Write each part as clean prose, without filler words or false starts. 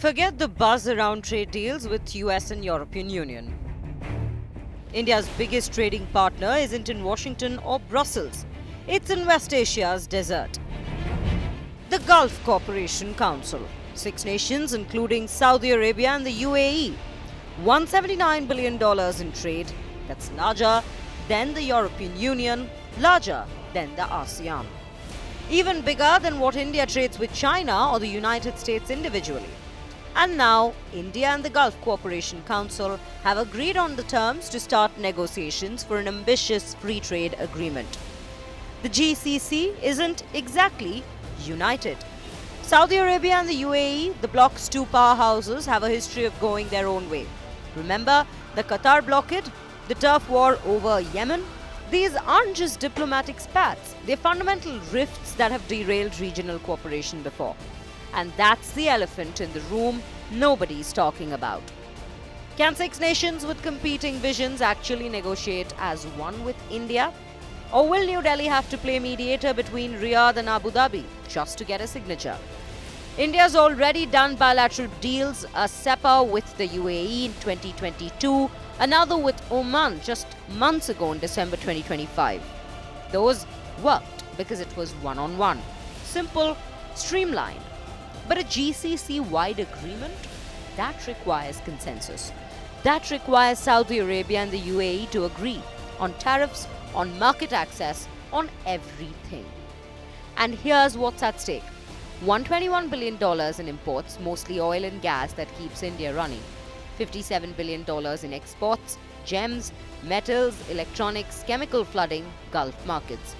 Forget the buzz around trade deals with US and European Union. India's biggest trading partner isn't in Washington or Brussels. It's in West Asia's desert. The Gulf Cooperation Council. 6 nations including Saudi Arabia and the UAE. $179 billion in trade. That's larger than the European Union, larger than the ASEAN. Even bigger than what India trades with China or the United States individually. And now, India and the Gulf Cooperation Council have agreed on the terms to start negotiations for an ambitious free trade agreement. The GCC isn't exactly united. Saudi Arabia and the UAE, the bloc's two powerhouses, have a history of going their own way. Remember the Qatar blockade, the turf war over Yemen? These aren't just diplomatic spats, they're fundamental rifts that have derailed regional cooperation before. And that's the elephant in the room nobody's talking about. Can 6 nations with competing visions actually negotiate as one with India? Or will New Delhi have to play mediator between Riyadh and Abu Dhabi just to get a signature? India's already done bilateral deals, a SEPA with the UAE in 2022, another with Oman just months ago in December 2025. Those worked because it was one-on-one. Simple, streamlined. But a GCC-wide agreement? That requires consensus. That requires Saudi Arabia and the UAE to agree on tariffs, on market access, on everything. And here's what's at stake. $121 billion in imports, mostly oil and gas that keeps India running. $57 billion in exports, gems, metals, electronics, chemical flooding, Gulf markets.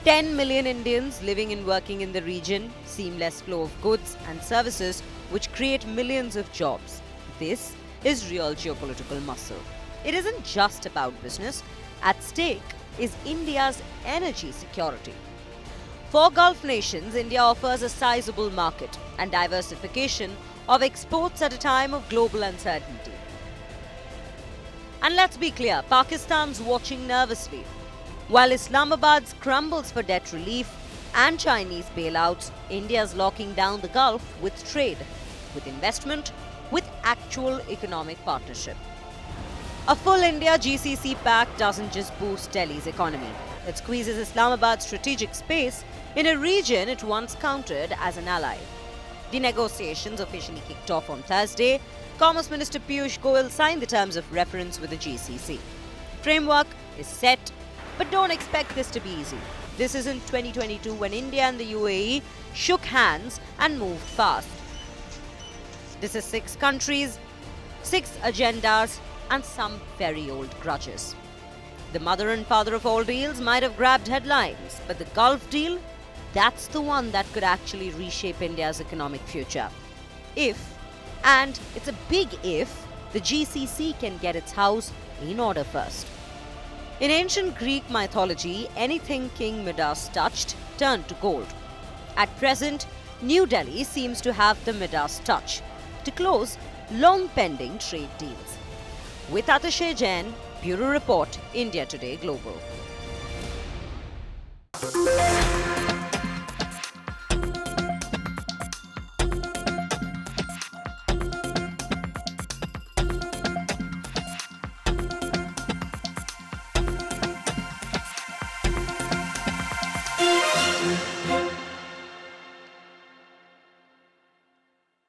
10 million Indians living and working in the region, seamless flow of goods and services which create millions of jobs. This is real geopolitical muscle. It isn't just about business. At stake is India's energy security. For Gulf nations, India offers a sizable market and diversification of exports at a time of global uncertainty. And let's be clear, Pakistan's watching nervously. While Islamabad scrambles for debt relief and Chinese bailouts, India's locking down the Gulf with trade, with investment, with actual economic partnership. A full India GCC pact doesn't just boost Delhi's economy. It squeezes Islamabad's strategic space in a region it once counted as an ally. The negotiations officially kicked off on Thursday. Commerce Minister Piyush Goyal signed the terms of reference with the GCC. Framework is set, but don't expect this to be easy. This isn't 2022 when India and the UAE shook hands and moved fast. This is 6 countries, 6 agendas, and some very old grudges. The mother and father of all deals might have grabbed headlines, but the Gulf deal, that's the one that could actually reshape India's economic future. If, and it's a big if, the GCC can get its house in order first. In ancient Greek mythology, anything King Midas touched turned to gold. At present, New Delhi seems to have the Midas touch to close long-pending trade deals. With Atishay Jain, Bureau Report, India Today Global.